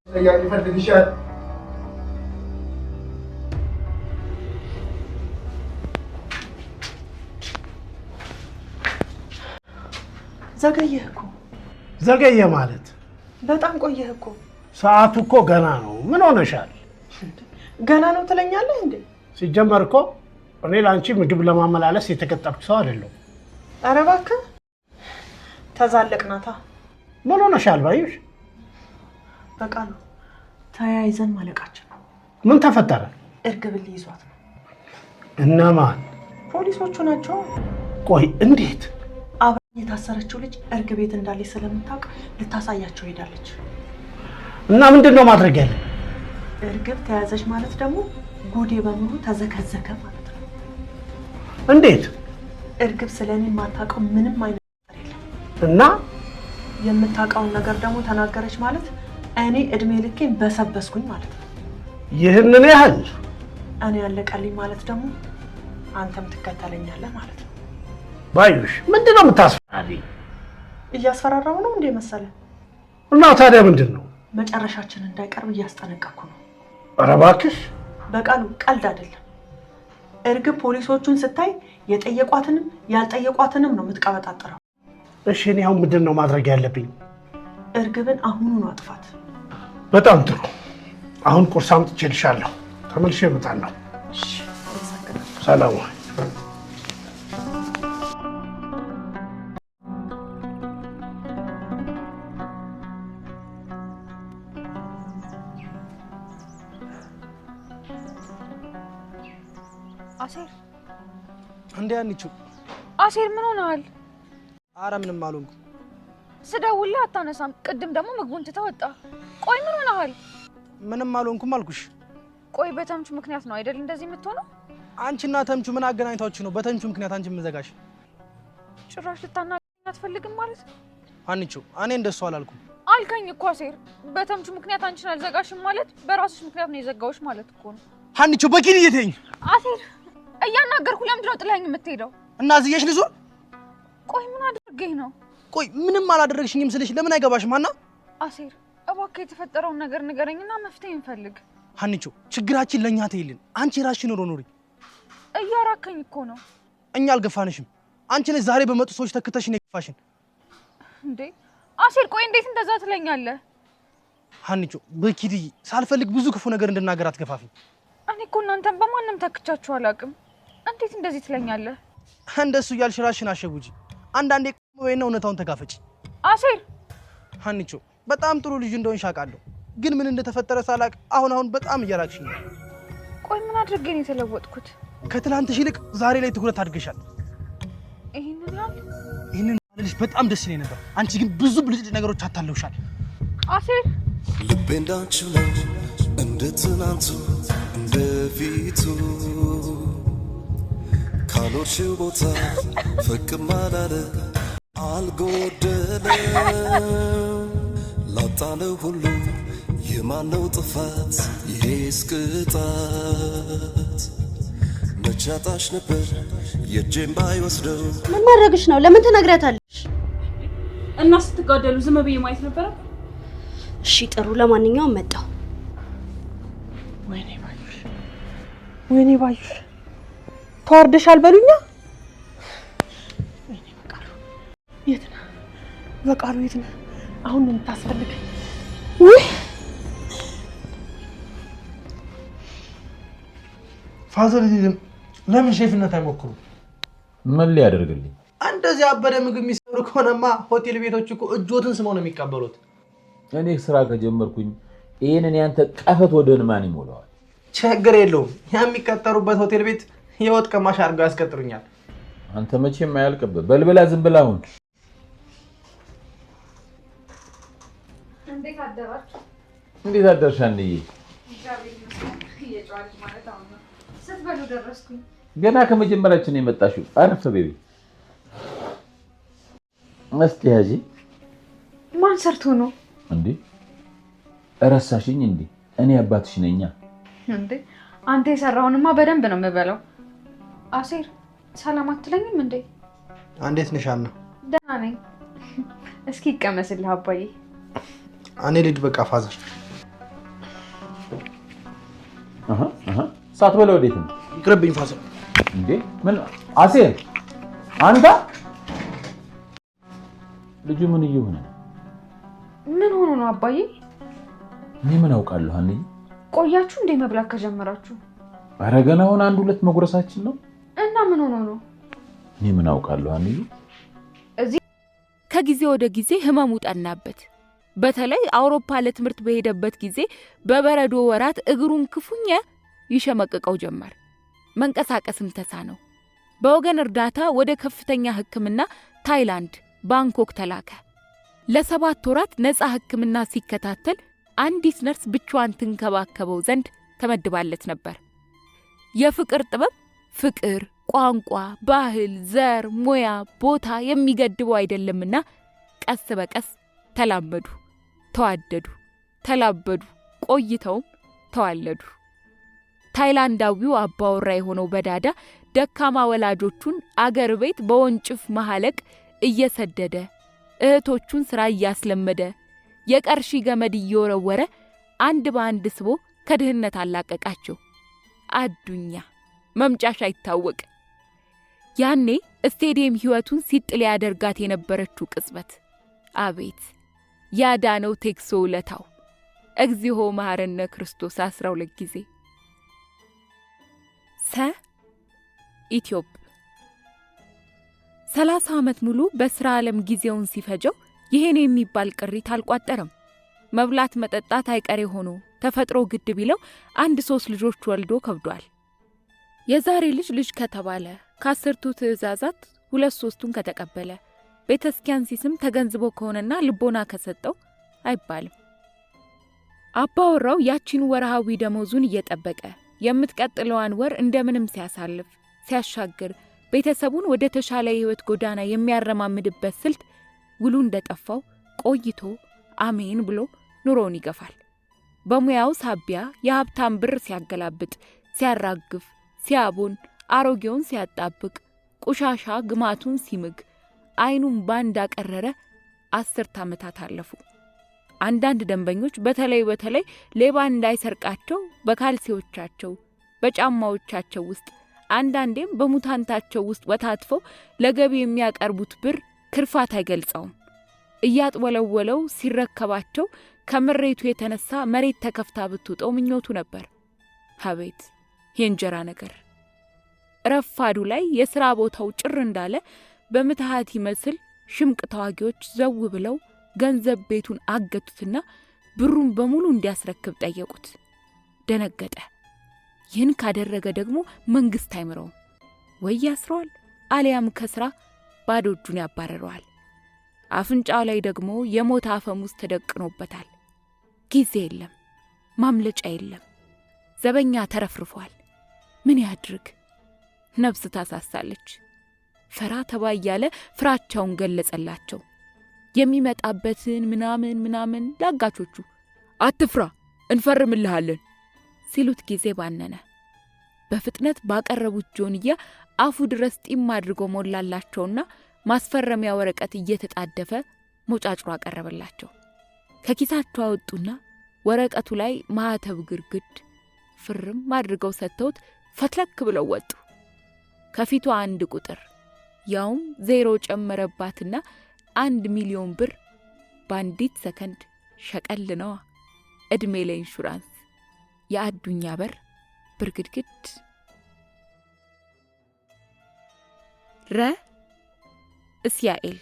ጥያቄ ፈልግሻል። ዘገየህ እኮ። ዘገየ ማለት በጣም ቆየህ እኮ። ሰዓቱ እኮ ገና ነው። ምን ሆነሻል? ገና ነው ትለኛለህ እንዴ? ሲጀመር እኮ እኔ ለአንቺ ምግብ ለማመላለስ የተቀጠርኩ ሰው አይደለሁም። ኧረ እባክህ ተዛለቅናታ። ምን ሆነሻል ባዩሽ? በቃ ነው ተያይዘን ማለቃችን ነው። ምን ተፈጠረ? እርግብን ሊይዟት ነው። እነማን? ፖሊሶቹ ናቸው። ቆይ እንዴት? አብራኝ የታሰረችው ልጅ እርግብ ቤት እንዳለች ስለምታውቅ ልታሳያቸው ሄዳለች። እና ምንድነው ማድረግ ያለ? እርግብ ተያዘች ማለት ደግሞ ጉዴ በሙሉ ተዘከዘከ ማለት ነው። እንዴት? እርግብ ስለኔ የማታውቀው ምንም አይነት ነገር የለም። እና የምታውቀውን ነገር ደግሞ ተናገረች ማለት እኔ እድሜ ልኬን በሰበስኩኝ ማለት ነው። ይህንን ያህል እኔ ያለቀልኝ ማለት ደግሞ አንተም ትከተለኛለህ ማለት ነው። ባዩሽ ምንድነው የምታስፈራሪኝ? እያስፈራራው ነው እንዴ መሰለ? እና ታዲያ ምንድነው? መጨረሻችን እንዳይቀርብ እያስጠነቀቅኩ ነው። ኧረ እባክሽ በቃሉ ቀልድ አይደለም። እርግብ ፖሊሶቹን ስታይ የጠየቋትንም ያልጠየቋትንም ነው የምትቀበጣጥረው። እሺ እኔ አሁን ምንድነው ማድረግ ያለብኝ? እርግብን አሁኑኑ አጥፋት። በጣም ጥሩ። አሁን ቁርስ አምጥቼልሻለሁ። ተመልሼ እመጣለሁ። እሺ ሰላም። አሴር እንዴ አንቺው አሴር ምን ሆነሃል? አረ ምንም አልሆንኩም። ስደውልህ አታነሳም። ቅድም ደግሞ ምግቡን ትተህ ወጣ። ቆይ ምን ሆነሃል? ምንም አልሆንኩም አልኩሽ። ቆይ በተምቹ ምክንያት ነው አይደል እንደዚህ የምትሆነው? አንቺና ተምቹ ምን አገናኝታችሁ ነው በተምቹ ምክንያት አንቺ መዘጋሽ? ጭራሽ ልታናግረኝ አትፈልግም ማለት? አንቺው እኔ እንደሱ አላልኩም። አልከኝ እኮ አሴር። በተምቹ ምክንያት አንቺን አልዘጋሽም ማለት በራስሽ ምክንያት ነው የዘጋውሽ ማለት እኮ ነው። አንቺው በኪን እየተኝ አሴር እያናገርኩ ለምንድን ነው ጥለኸኝ የምትሄደው? እና ዝየሽ ልዙ። ቆይ ምን አድርገኝ ነው? ቆይ ምንም አላደረግሽኝም ስልሽ ለምን አይገባሽም? አና አሴር እባክህ የተፈጠረውን ነገር ንገረኝና መፍትሄ እንፈልግ። አንቺው ችግራችን ለኛ ተይልን። አንቺ ራስሽን ኑሪ። እያራከኝ እኮ ነው። እኛ አልገፋንሽም። አንቺ ነሽ ዛሬ በመጡ ሰዎች ተከተሽ ነው የገፋሽን። እንዴ አሴር ቆይ እንዴት እንደዛ ትለኛለህ? አንቺው በኪዲ ሳልፈልግ ብዙ ክፉ ነገር እንድናገር አትገፋፊኝ። እኔ እኮ እናንተን በማንም ተክቻችሁ አላውቅም። እንዴት እንደዚህ ትለኛለህ? እንደሱ እያልሽ ራስሽን አሸጉጂ። አንዳንዴ ወይና እውነታውን ተጋፈጪ። አሴር አንቺው በጣም ጥሩ ልጅ እንደሆንሽ አውቃለሁ፣ ግን ምን እንደተፈጠረ ሳላቅ አሁን በጣም እያራክሽኝ ነው። ቆይ ምን አድርጌ ነው የተለወጥኩት? ከትላንትሽ ይልቅ ዛሬ ላይ ትኩረት አድርገሻል። ይሄንን ልጅ በጣም ደስ ይለኝ ነበር። አንቺ ግን ብዙ ብልጭልጭ ነገሮች አታለውሻል። አሴር ልቤ እንዳንቺ ነው እንደ ትናንቱ እንደ ፊቱ ካሎርሽው ቦታ ፍቅም አላለ አልጎደለ ላጣለው ሁሉ የማነው ጥፋት? ይሄስ ቅጣት መቻጣሽ ነበር የጄም ባይወስደው። ምን ማድረግሽ ነው? ለምን ትነግሪያታለሽ? እና ስትጋደሉ ዝም ብዬ ማየት ነበር። እሺ ጥሩ። ለማንኛውም መጣው። ወይኔ ባዩሽ ተዋርደሻል በሉኛ። ወይኔ በቃሉ የት ነህ? በቃሉ የት ነህ? አሁን ነው የምታስፈልገኝ። ውይ ፋዘር ለምን ሼፍነት አይሞክሩ? ምን ሊያደርግልኝ? እንደዚህ አበደ ምግብ የሚሰሩ ከሆነማ ሆቴል ቤቶች እኮ እጆትን ስመው ነው የሚቀበሉት። እኔ ስራ ከጀመርኩኝ ይሄንን ያንተ ቀፈት ወደን ማን ይሞላዋል? ችግር የለውም። የሚቀጠሩበት ሆቴል ቤት የወጥ ቀማሽ አድርገው ያስቀጥሩኛል። አንተ መቼም አያልቅብህ። በልበላ ዝም ብላ አሁን። እንዴት አደራችሁ? እንዴት አደርሽ አንዬ? እየጨዋለች ማለት አሁን ነው። ስትበሉ ደረስኩኝ። ገና ከመጀመሪያችን ነው የመጣሽው። አረፍ ቤቢ። እስቲ ያጂ ማን ሰርቶ ነው እንዴ? እረሳሽኝ እንዴ? እኔ አባትሽ ነኛ። እንዴ አንተ የሰራውንማ በደንብ ነው የምበለው። አሴር ሰላም አትለኝም እንዴ? እንዴት ነሽ አና? ደህና ነኝ። እስኪ ይቀመስልህ አባዬ። እኔ ልጅ በቃ ፋዘር ሳትበለው ወዴት ነው? ይቅርብኝ ፋሲል። እንዴ ምን አሴር አንተ ልጁ ምን እየሆነ ነው? ምን ሆኖ ነው አባዬ? እኔ ምን አውቃለሁ አንዬ። ቆያችሁ እንዴ መብላት ከጀመራችሁ? ኧረ ገና አሁን አንድ ሁለት መጉረሳችን ነው። እና ምን ሆኖ ነው? እኔ ምን አውቃለሁ አንዬ። ከጊዜ ወደ ጊዜ ህመሙ ጠናበት። በተለይ አውሮፓ ለትምህርት በሄደበት ጊዜ በበረዶ ወራት እግሩን ክፉኛ ይሸመቅቀው ጀመር። መንቀሳቀስም ተሳነው። በወገን እርዳታ ወደ ከፍተኛ ሕክምና ታይላንድ ባንኮክ ተላከ። ለ7 ወራት ነፃ ሕክምና ሲከታተል አንዲት ነርስ ብቻዋን ትንከባከበው ዘንድ ተመድባለት ነበር። የፍቅር ጥበብ ፍቅር፣ ቋንቋ፣ ባህል፣ ዘር፣ ሙያ፣ ቦታ የሚገድበው አይደለምና ቀስ በቀስ ተላመዱ፣ ተዋደዱ፣ ተላበዱ፣ ቆይተውም ተዋለዱ። ታይላንዳዊው አባወራ የሆነው በዳዳ ደካማ ወላጆቹን አገር ቤት በወንጭፍ መሐለቅ እየሰደደ እህቶቹን ሥራ እያስለመደ የቀርሺ ገመድ እየወረወረ አንድ በአንድ ስቦ ከድህነት አላቀቃቸው። አዱኛ መምጫሽ አይታወቅ። ያኔ ስቴዲየም ሕይወቱን ሲጥል ያደርጋት የነበረችው ቅጽበት አቤት ያዳነው ቴክሶ ውለታው እግዚኦ መሐረነ ክርስቶስ 12 ጊዜ ኢትዮጵ 30 ዓመት ሙሉ በስራ ዓለም ጊዜውን ሲፈጀው ይሄን የሚባል ቅሪት አልቋጠረም። መብላት መጠጣት አይቀሬ ሆኖ ተፈጥሮ ግድ ቢለው 1-3 ልጆች ወልዶ ከብዷል። የዛሬ ልጅ ከተባለ ከ10ቱ ትእዛዛት 2-3ቱን ከተቀበለ ቤተስኪያን ሲስም ተገንዝቦ ከሆነና ልቦና ከሰጠው አይባልም። አባወራው ያቺን ወርሃዊ ደሞዙን እየጠበቀ የምትቀጥለዋን ወር እንደምንም ሲያሳልፍ ሲያሻግር ቤተሰቡን ወደ ተሻለ የህይወት ጎዳና የሚያረማምድበት ስልት ውሉ እንደጠፋው ቆይቶ አሜን ብሎ ኑሮውን ይገፋል። በሙያው ሳቢያ የሀብታም ብር ሲያገላብጥ ሲያራግፍ ሲያቦን አሮጌውን ሲያጣብቅ ቁሻሻ ግማቱን ሲምግ አይኑን ባንድ አቀረረ 10 ዓመታት አለፉ። አንዳንድ ደንበኞች በተለይ ሌባ እንዳይሰርቃቸው በካልሲዎቻቸው በጫማዎቻቸው ውስጥ አንዳንዴም በሙታንታቸው ውስጥ ወታትፈው ለገቢ የሚያቀርቡት ብር ክርፋት አይገልጸውም። እያጥወለወለው ሲረከባቸው ከምሬቱ የተነሳ መሬት ተከፍታ ብትውጠው ምኞቱ ነበር። አቤት የእንጀራ ነገር! ረፋዱ ላይ የሥራ ቦታው ጭር እንዳለ በምትሃት ይመስል ሽምቅ ተዋጊዎች ዘው ብለው ገንዘብ ቤቱን አገቱትና ብሩን በሙሉ እንዲያስረክብ ጠየቁት። ደነገጠ። ይህን ካደረገ ደግሞ መንግስት አይምረውም፣ ወይ ያስረዋል አሊያም ከስራ ባዶ እጁን ያባረረዋል። አፍንጫው ላይ ደግሞ የሞት አፈሙዝ ተደቅኖበታል። ጊዜ የለም፣ ማምለጫ የለም። ዘበኛ ተረፍርፏል። ምን ያድርግ? ነፍስ ታሳሳለች። ፈራ ተባ እያለ ፍራቻውን ገለጸላቸው። የሚመጣበትን ምናምን ላጋቾቹ አትፍራ እንፈርምልሃለን ሲሉት ጊዜ ባነነ። በፍጥነት ባቀረቡት ጆንያ አፉ ድረስ ጢም አድርጎ ሞላላቸውና ማስፈረሚያ ወረቀት እየተጣደፈ ሞጫጭሮ አቀረበላቸው። ከኪሳቸው አወጡና ወረቀቱ ላይ ማህተብ ግርግድ ፍርም አድርገው ሰጥተውት ፈትለክ ብለው ወጡ። ከፊቱ አንድ ቁጥር ያውም 0 ጨመረባትና 1 ሚሊዮን ብር በአንዲት ሰከንድ ሸቀል ነዋ። እድሜ ለኢንሹራንስ የአዱኛ በር ብርግድግድ። እስያኤል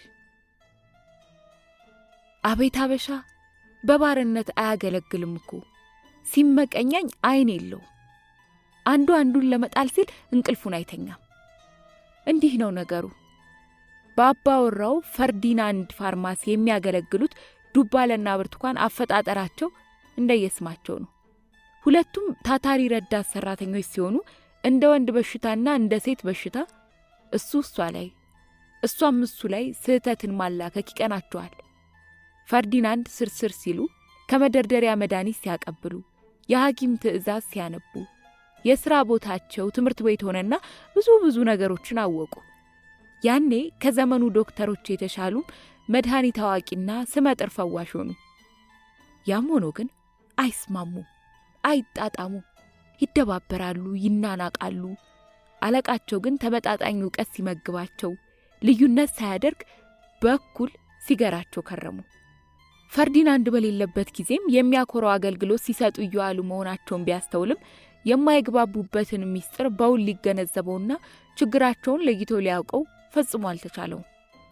አቤት አበሻ በባርነት አያገለግልም እኮ። ሲመቀኛኝ አይን የለው። አንዱ አንዱን ለመጣል ሲል እንቅልፉን አይተኛም። እንዲህ ነው ነገሩ። በአባወራው ፈርዲናንድ ፋርማሲ የሚያገለግሉት ዱባለና ብርቱካን አፈጣጠራቸው እንደየስማቸው ነው። ሁለቱም ታታሪ ረዳት ሰራተኞች ሲሆኑ እንደ ወንድ በሽታና እንደ ሴት በሽታ እሷ ላይ እሷም እሱ ላይ ስህተትን ማላከክ ይቀናቸዋል። ፈርዲናንድ ስርስር ሲሉ ከመደርደሪያ መድኃኒት ሲያቀብሉ፣ የሐኪም ትዕዛዝ ሲያነቡ፣ የሥራ ቦታቸው ትምህርት ቤት ሆነና ብዙ ነገሮችን አወቁ። ያኔ ከዘመኑ ዶክተሮች የተሻሉ መድኃኒት አዋቂና ስመጥር ፈዋሽ ሆኑ። ያም ሆኖ ግን አይስማሙ፣ አይጣጣሙ። ይደባበራሉ፣ ይናናቃሉ። አለቃቸው ግን ተመጣጣኝ ዕውቀት ሲመግባቸው ልዩነት ሳያደርግ በኩል ሲገራቸው ከረሙ። ፈርዲናንድ በሌለበት ጊዜም የሚያኮራው አገልግሎት ሲሰጡ እየዋሉ መሆናቸውን ቢያስተውልም የማይግባቡበትን ሚስጥር በውል ሊገነዘበውና ችግራቸውን ለይቶ ሊያውቀው ፈጽሞ አልተቻለውም።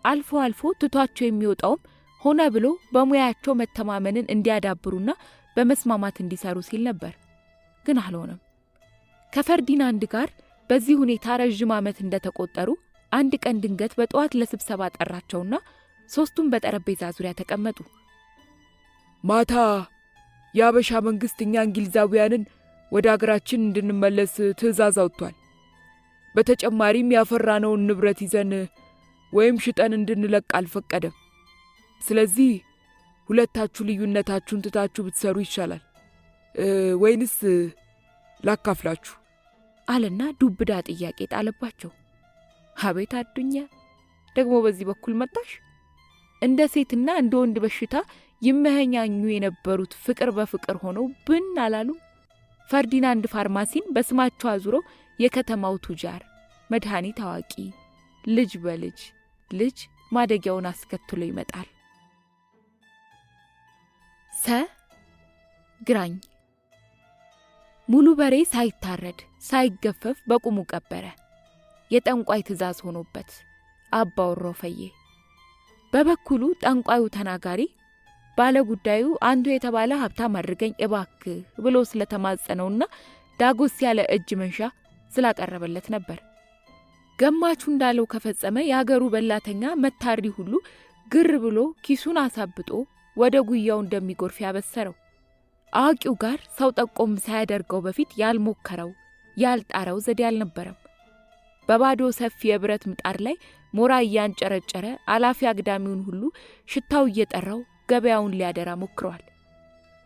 አልፎ አልፎ ትቷቸው የሚወጣውም ሆነ ብሎ በሙያቸው መተማመንን እንዲያዳብሩና በመስማማት እንዲሰሩ ሲል ነበር። ግን አልሆነም። ከፈርዲናንድ ጋር በዚህ ሁኔታ ረጅም ዓመት እንደተቆጠሩ አንድ ቀን ድንገት በጠዋት ለስብሰባ ጠራቸውና ሶስቱም በጠረጴዛ ዙሪያ ተቀመጡ። ማታ የአበሻ መንግስት እኛ እንግሊዛውያንን ወደ አገራችን እንድንመለስ ትዕዛዝ አውጥቷል። በተጨማሪም ያፈራነውን ንብረት ይዘን ወይም ሽጠን እንድንለቅ አልፈቀደም። ስለዚህ ሁለታችሁ ልዩነታችሁን ትታችሁ ብትሰሩ ይሻላል፣ ወይንስ ላካፍላችሁ አለና ዱብዳ ጥያቄ ጣለባቸው። አቤት አዱኛ፣ ደግሞ በዚህ በኩል መጣሽ? እንደ ሴትና እንደ ወንድ በሽታ ይመኛኙ የነበሩት ፍቅር በፍቅር ሆነው ብን አላሉ። ፈርዲናንድ ፋርማሲን በስማቸው አዙሮ የከተማው ቱጃር፣ መድኃኒት አዋቂ፣ ልጅ በልጅ ልጅ ማደጊያውን አስከትሎ ይመጣል። ግራኝ ሙሉ በሬ ሳይታረድ ሳይገፈፍ በቁሙ ቀበረ። የጠንቋይ ትዕዛዝ ሆኖበት አባወራው ፈዬ። በበኩሉ ጠንቋዩ ተናጋሪ ባለ ጉዳዩ አንዱ የተባለ ሀብታም አድርገኝ እባክህ ብሎ ስለተማጸነውና ዳጎስ ያለ እጅ መንሻ ስላቀረበለት ነበር። ገማቹ እንዳለው ከፈጸመ የሀገሩ በላተኛ መታሪ ሁሉ ግር ብሎ ኪሱን አሳብጦ ወደ ጉያው እንደሚጎርፍ ያበሰረው። አዋቂው ጋር ሰው ጠቆም ሳያደርገው በፊት ያልሞከረው ያልጣረው ዘዴ አልነበረም። በባዶ ሰፊ የብረት ምጣድ ላይ ሞራ እያንጨረጨረ አላፊ አግዳሚውን ሁሉ ሽታው እየጠራው ገበያውን ሊያደራ ሞክሯል።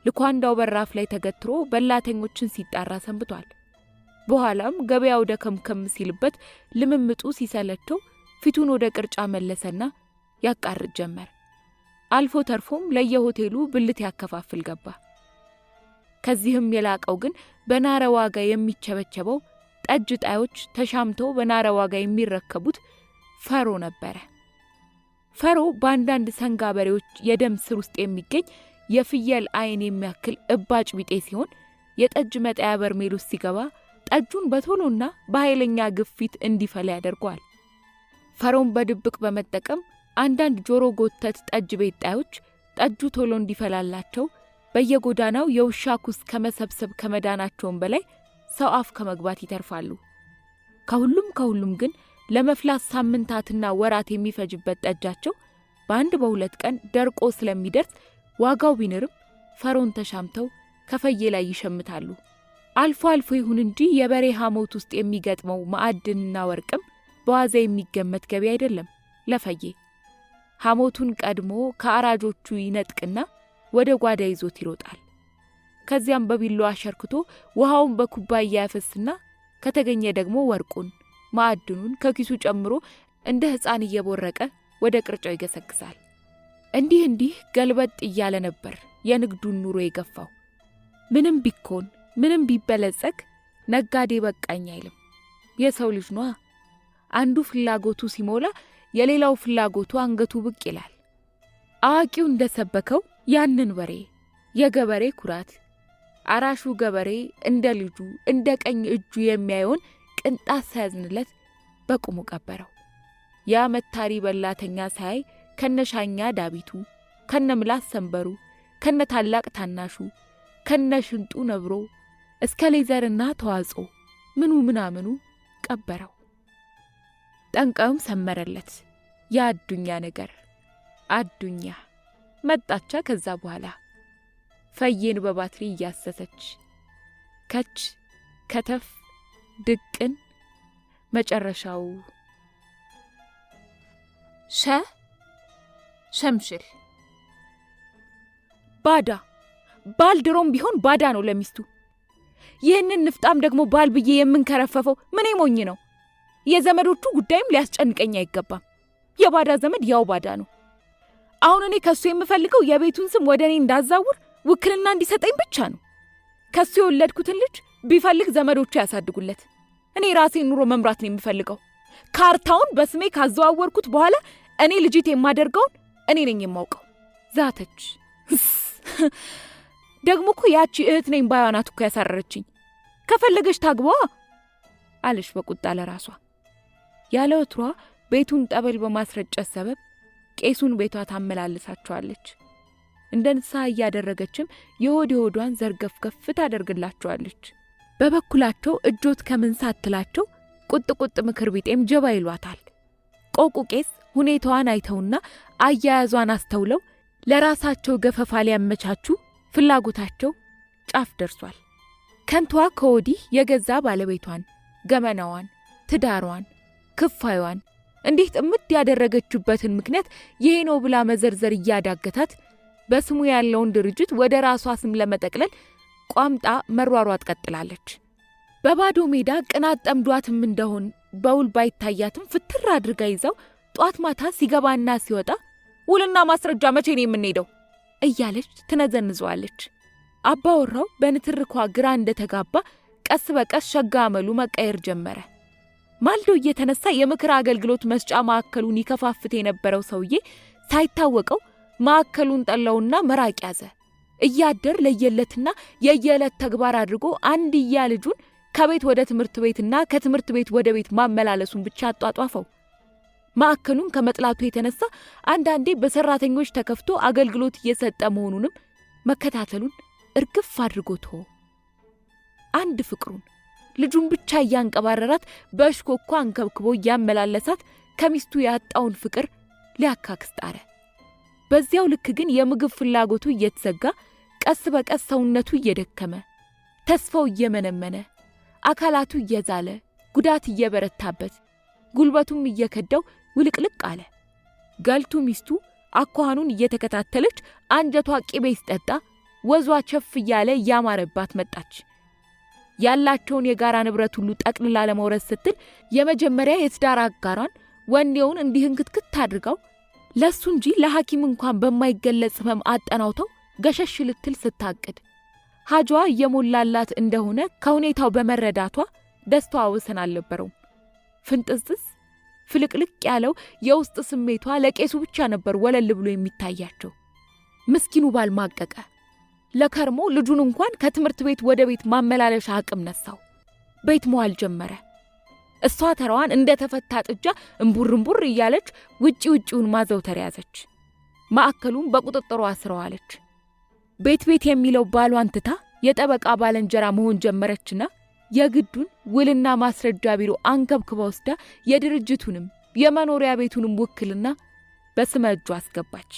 ልኳንዳው በራፍ ላይ ተገትሮ በላተኞችን ሲጣራ ሰንብቷል። በኋላም ገበያው ደከምከም ሲልበት ልምምጡ ሲሰለቸው ፊቱን ወደ ቅርጫ መለሰና ያቃርጥ ጀመር። አልፎ ተርፎም ለየሆቴሉ ብልት ያከፋፍል ገባ። ከዚህም የላቀው ግን በናረ ዋጋ የሚቸበቸበው ጠጅ ጣዮች ተሻምተው በናረ ዋጋ የሚረከቡት ፈሮ ነበረ። ፈሮ በአንዳንድ ሰንጋ በሬዎች የደም ስር ውስጥ የሚገኝ የፍየል አይን የሚያክል እባጭ ቢጤ ሲሆን የጠጅ መጣያ በርሜል ውስጥ ሲገባ ጠጁን በቶሎና በኃይለኛ ግፊት እንዲፈላ ያደርገዋል። ፈሮን በድብቅ በመጠቀም አንዳንድ ጆሮ ጎተት ጠጅ ቤት ጣዮች ጠጁ ቶሎ እንዲፈላላቸው በየጎዳናው የውሻ ኩስ ከመሰብሰብ ከመዳናቸውም በላይ ሰው አፍ ከመግባት ይተርፋሉ። ከሁሉም ግን ለመፍላት ሳምንታትና ወራት የሚፈጅበት ጠጃቸው በአንድ በሁለት ቀን ደርቆ ስለሚደርስ ዋጋው ቢንርም ፈሮን ተሻምተው ከፈዬ ላይ ይሸምታሉ። አልፎ አልፎ ይሁን እንጂ የበሬ ሐሞት ውስጥ የሚገጥመው ማዕድንና ወርቅም በዋዛ የሚገመት ገቢ አይደለም ለፈዬ። ሐሞቱን ቀድሞ ከአራጆቹ ይነጥቅና ወደ ጓዳ ይዞት ይሮጣል። ከዚያም በቢሎ አሸርክቶ ውሃውን በኩባያ ያፈስና ከተገኘ ደግሞ ወርቁን ማዕድኑን ከኪሱ ጨምሮ እንደ ሕፃን እየቦረቀ ወደ ቅርጫው ይገሰግሳል። እንዲህ ገልበጥ እያለ ነበር የንግዱን ኑሮ የገፋው። ምንም ቢኮን ምንም ቢበለጸግ ነጋዴ በቃኝ አይልም። የሰው ልጅ ነዋ። አንዱ ፍላጎቱ ሲሞላ የሌላው ፍላጎቱ አንገቱ ብቅ ይላል። አዋቂው እንደሰበከው ያንን ወሬ የገበሬ ኩራት አራሹ ገበሬ እንደ ልጁ እንደ ቀኝ እጁ የሚያየውን ቅንጣት ሳያዝንለት በቁሙ ቀበረው። ያ መታሪ በላተኛ ሳይ ከነሻኛ ዳቢቱ ከነምላስ ሰንበሩ ከነታላቅ ታናሹ ከነሽንጡ ነብሮ እስከ ሌዘርና ተዋጽኦ ምናምኑ ቀበረው። ጠንቋዩም ሰመረለት። የአዱኛ ነገር አዱኛ መጣቻ። ከዛ በኋላ ፈዬን በባትሪ እያሰሰች ከች ከተፍ ድቅን መጨረሻው ሸምሽል ባዳ። ባል ድሮም ቢሆን ባዳ ነው ለሚስቱ። ይህንን ንፍጣም ደግሞ ባል ብዬ የምንከረፈፈው ምን ሞኝ ነው? የዘመዶቹ ጉዳይም ሊያስጨንቀኝ አይገባም። የባዳ ዘመድ ያው ባዳ ነው። አሁን እኔ ከሱ የምፈልገው የቤቱን ስም ወደ እኔ እንዳዛውር ውክልና እንዲሰጠኝ ብቻ ነው። ከሱ የወለድኩትን ልጅ ቢፈልግ ዘመዶቹ ያሳድጉለት። እኔ ራሴን ኑሮ መምራት ነው የምፈልገው። ካርታውን በስሜ ካዘዋወርኩት በኋላ እኔ ልጅት የማደርገውን እኔ ነኝ የማውቀው። ዛተች። ደግሞ እኮ ያቺ እህት ነኝ ባያናት እኮ ያሳረረችኝ። ከፈለገች ታግባ አለች በቁጣ ለራሷ። ያለ ወትሯ ቤቱን ጠበል በማስረጨት ሰበብ ቄሱን ቤቷ ታመላልሳቸዋለች። እንደ ንስሐ እያደረገችም የሆድ ሆዷን ዘርገፍገፍ ታደርግላቸዋለች። በበኩላቸው እጆት ከምን ሳትላቸው ቁጥ ምክር ቢጤም ጀባ ይሏታል። ቆቁ ቄስ ሁኔታዋን አይተውና አያያዟን አስተውለው ለራሳቸው ገፈፋ ሊያመቻቹ ፍላጎታቸው ጫፍ ደርሷል። ከንቷ ከወዲህ የገዛ ባለቤቷን፣ ገመናዋን፣ ትዳሯን፣ ክፋዩዋን እንዴት እምድ ያደረገችበትን ምክንያት ይሄ ነው ብላ መዘርዘር እያዳገታት በስሙ ያለውን ድርጅት ወደ ራሷ ስም ለመጠቅለል ቋምጣ መሯሯጥ ቀጥላለች። በባዶ ሜዳ ቅናት ጠምዷትም እንደሆን በውል ባይታያትም ፍትር አድርጋ ይዘው ጧት ማታ ሲገባና ሲወጣ ውልና ማስረጃ መቼ ነው የምንሄደው እያለች ትነዘንዘዋለች። አባወራው በንትርኳ ግራ እንደተጋባ ቀስ በቀስ ሸጋ አመሉ መቀየር ጀመረ። ማልዶ እየተነሳ የምክር አገልግሎት መስጫ ማዕከሉን ይከፋፍት የነበረው ሰውዬ ሳይታወቀው ማዕከሉን ጠላውና መራቅ ያዘ። እያደር ለየለትና የየለት ተግባር አድርጎ አንድያ ልጁን ከቤት ወደ ትምህርት ቤትና ከትምህርት ቤት ወደ ቤት ማመላለሱን ብቻ አጧጧፈው። ማዕከሉን ከመጥላቱ የተነሳ አንዳንዴ በሰራተኞች ተከፍቶ አገልግሎት እየሰጠ መሆኑንም መከታተሉን እርግፍ አድርጎ ተወ። አንድ ፍቅሩን ልጁን ብቻ እያንቀባረራት በሽኮኳ አንከብክቦ እያመላለሳት ከሚስቱ ያጣውን ፍቅር ሊያካክስ ጣረ። በዚያው ልክ ግን የምግብ ፍላጎቱ እየተዘጋ ቀስ በቀስ ሰውነቱ እየደከመ ተስፋው እየመነመነ አካላቱ እየዛለ ጉዳት እየበረታበት ጉልበቱም እየከዳው ውልቅልቅ አለ። ገልቱ ሚስቱ አኳኋኑን እየተከታተለች አንጀቷ ቅቤ ሲጠጣ ወዟ ቸፍ እያለ እያማረባት መጣች። ያላቸውን የጋራ ንብረት ሁሉ ጠቅልላ ለመውረስ ስትል የመጀመሪያ የትዳር አጋሯን ወንዴውን እንዲህ እንክትክት አድርጋው ለሱ እንጂ ለሐኪም እንኳን በማይገለጽ ህመም አጠናውተው ገሸሽ ልትል ስታቅድ ሀጇ እየሞላላት እንደሆነ ከሁኔታው በመረዳቷ ደስታዋ ወሰን አልነበረውም። ፍንጥዝዝ ፍልቅልቅ ያለው የውስጥ ስሜቷ ለቄሱ ብቻ ነበር ወለል ብሎ የሚታያቸው። ምስኪኑ ባል ማቀቀ። ለከርሞ ልጁን እንኳን ከትምህርት ቤት ወደ ቤት ማመላለሻ አቅም ነሳው። ቤት መዋል ጀመረ። እሷ ተራዋን እንደ ተፈታ ጥጃ እንቡር እያለች ውጪውን ማዘውተር ያዘች። ማዕከሉን በቁጥጥሯ አስረዋለች። ቤት የሚለው ባሏን ትታ የጠበቃ ባለንጀራ መሆን ጀመረችና የግዱን ውልና ማስረጃ ቢሮ አንከብክባ ወስዳ የድርጅቱንም የመኖሪያ ቤቱንም ውክልና በስመ እጁ አስገባች።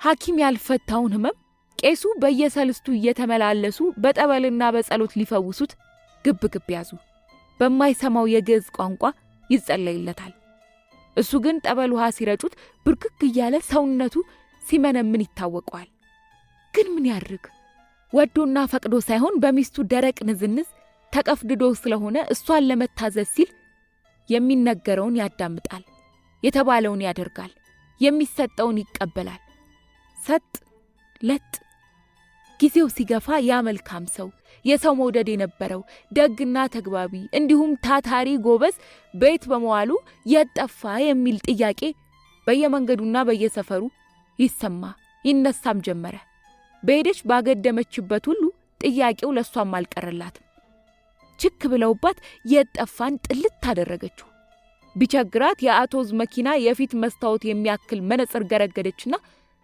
ሐኪም ያልፈታውን ህመም ቄሱ በየሰልስቱ እየተመላለሱ በጠበልና በጸሎት ሊፈውሱት ግብ ያዙ። በማይሰማው የግዕዝ ቋንቋ ይጸለይለታል። እሱ ግን ጠበል ውሃ ሲረጩት ብርክክ እያለ ሰውነቱ ሲመነምን ይታወቀዋል። ግን ምን ያድርግ? ወዶና ፈቅዶ ሳይሆን በሚስቱ ደረቅ ንዝንዝ ተቀፍድዶ ስለሆነ እሷን ለመታዘዝ ሲል የሚነገረውን ያዳምጣል፣ የተባለውን ያደርጋል፣ የሚሰጠውን ይቀበላል። ሰጥ ለጥ ጊዜው ሲገፋ ያ መልካም ሰው የሰው መውደድ የነበረው ደግና ተግባቢ እንዲሁም ታታሪ ጎበዝ ቤት በመዋሉ የጠፋ የሚል ጥያቄ በየመንገዱና በየሰፈሩ ይሰማ ይነሳም ጀመረ። በሄደች ባገደመችበት ሁሉ ጥያቄው ለሷም አልቀረላትም። ችክ ብለውባት የጠፋን ጥልት አደረገችው። ቢቸግራት የአቶዝ መኪና የፊት መስታወት የሚያክል መነጽር ገረገደችና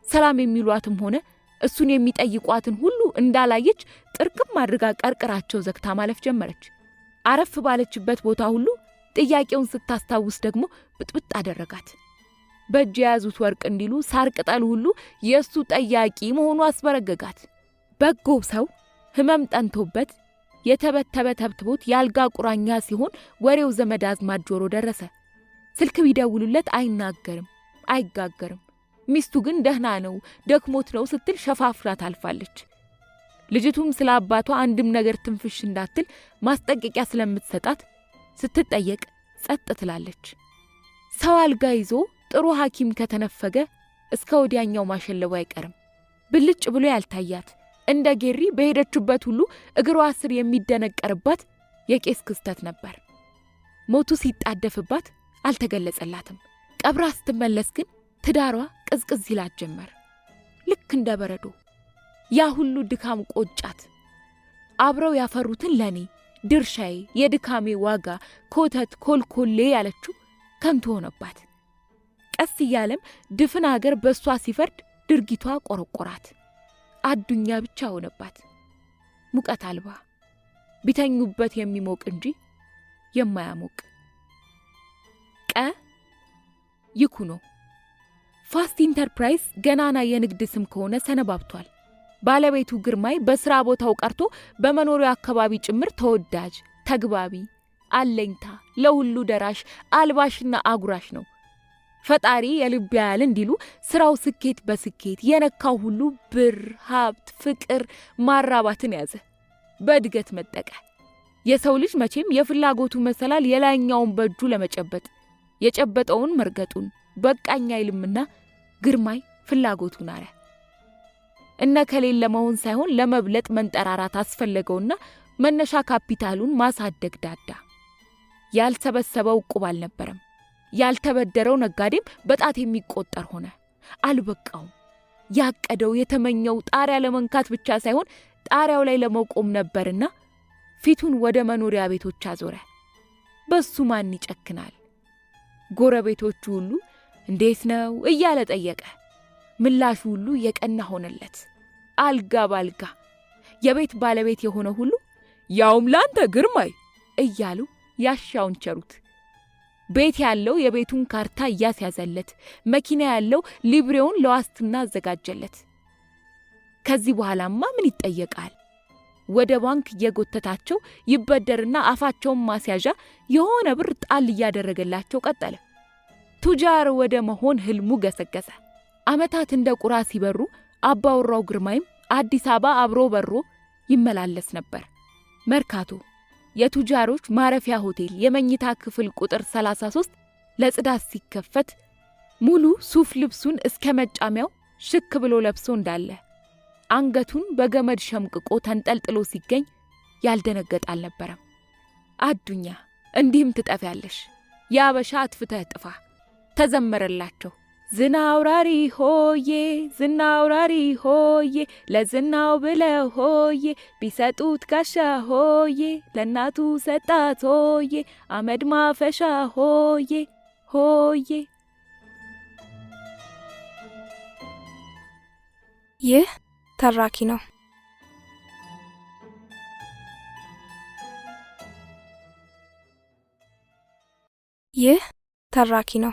ሰላም የሚሏትም ሆነ እሱን የሚጠይቋትን ሁሉ እንዳላየች ጥርቅም አድርጋ ቀርቅራቸው ዘግታ ማለፍ ጀመረች። አረፍ ባለችበት ቦታ ሁሉ ጥያቄውን ስታስታውስ ደግሞ ብጥብጥ አደረጋት። በእጅ የያዙት ወርቅ እንዲሉ ሳር ቅጠል ሁሉ የእሱ ጠያቂ መሆኑ አስበረገጋት። በጎ ሰው ህመም ጠንቶበት የተበተበ ተብትቦት ያልጋ ቁራኛ ሲሆን ወሬው ዘመድ አዝማድ ጆሮ ደረሰ። ስልክ ቢደውሉለት አይናገርም፣ አይጋገርም። ሚስቱ ግን ደህና ነው ደክሞት ነው ስትል ሸፋፍራ ታልፋለች። ልጅቱም ስለ አባቷ አንድም ነገር ትንፍሽ እንዳትል ማስጠንቀቂያ ስለምትሰጣት ስትጠየቅ ጸጥ ትላለች። ሰው አልጋ ይዞ ጥሩ ሐኪም ከተነፈገ እስከ ወዲያኛው ማሸለቡ አይቀርም። ብልጭ ብሎ ያልታያት እንደ ጌሪ በሄደችበት ሁሉ እግሯ ስር የሚደነቀርባት የቄስ ክስተት ነበር። ሞቱ ሲጣደፍባት አልተገለጸላትም። ቀብራ ስትመለስ ግን ትዳሯ ቅዝቅዝ ይላት ጀመር። ልክ እንደ በረዶ ያ ሁሉ ድካም ቆጫት። አብረው ያፈሩትን ለኔ ድርሻዬ፣ የድካሜ ዋጋ፣ ኮተት ኮልኮሌ ያለችው ከንቱ ሆነባት። ቀስ እያለም ድፍን አገር በሷ ሲፈርድ ድርጊቷ ቆረቆራት። አዱኛ ብቻ ሆነባት። ሙቀት አልባ ቢተኙበት የሚሞቅ እንጂ የማያሞቅ ይኩኖ ፋስት ኢንተርፕራይዝ ገናና የንግድ ስም ከሆነ ሰነባብቷል። ባለቤቱ ግርማይ በስራ ቦታው ቀርቶ በመኖሪያ አካባቢ ጭምር ተወዳጅ፣ ተግባቢ፣ አለኝታ፣ ለሁሉ ደራሽ፣ አልባሽና አጉራሽ ነው። ፈጣሪ የልብ ያህል እንዲሉ ስራው ስኬት በስኬት የነካው ሁሉ ብር፣ ሀብት፣ ፍቅር ማራባትን ያዘ። በእድገት መጠቀ። የሰው ልጅ መቼም የፍላጎቱ መሰላል የላይኛውን በእጁ ለመጨበጥ የጨበጠውን መርገጡን በቃኛ ይልምና ግርማይ ፍላጎቱን አረ እነ ከሌለ ለመሆን ሳይሆን ለመብለጥ መንጠራራት አስፈለገውና መነሻ ካፒታሉን ማሳደግ ዳዳ። ያልሰበሰበው ዕቁብ አልነበረም። ያልተበደረው ነጋዴም በጣት የሚቆጠር ሆነ። አልበቃው። ያቀደው የተመኘው ጣሪያ ለመንካት ብቻ ሳይሆን ጣሪያው ላይ ለመቆም ነበርና ፊቱን ወደ መኖሪያ ቤቶች አዞረ። በሱ ማን ይጨክናል? ጎረቤቶቹ ሁሉ እንዴት ነው እያለ ጠየቀ። ምላሹ ሁሉ የቀና ሆነለት። አልጋ ባልጋ የቤት ባለቤት የሆነ ሁሉ ያውም ላንተ ግርማይ እያሉ ያሻውን ቸሩት። ቤት ያለው የቤቱን ካርታ ያስያዘለት፣ መኪና ያለው ሊብሬውን ለዋስትና አዘጋጀለት። ከዚህ በኋላማ ምን ይጠየቃል? ወደ ባንክ የጎተታቸው ይበደርና አፋቸውን ማስያዣ የሆነ ብር ጣል ያደረገላቸው ቀጠለ። ቱጃር ወደ መሆን ህልሙ ገሰገሰ። አመታት እንደ ቁራ ሲበሩ አባወራው ግርማይም አዲስ አበባ አብሮ በሮ ይመላለስ ነበር። መርካቶ የቱጃሮች ማረፊያ ሆቴል የመኝታ ክፍል ቁጥር 33 ለጽዳት ሲከፈት ሙሉ ሱፍ ልብሱን እስከ መጫሚያው ሽክ ብሎ ለብሶ እንዳለ አንገቱን በገመድ ሸምቅቆ ተንጠልጥሎ ሲገኝ ያልደነገጠ አልነበረም። አዱኛ እንዲህም ትጠፊያለሽ፣ ያበሻ አትፍተህ ጥፋ ተዘመረላቸው። ዝናውራሪ ሆዬ ዝናውራሪ ሆዬ ለዝናው ብለው ሆዬ ቢሰጡት ጋሻ ሆዬ ለናቱ ሰጣት ሆዬ አመድ ማፈሻ ሆዬ ሆዬ። ይህ ተራኪ ነው። ይህ ተራኪ ነው።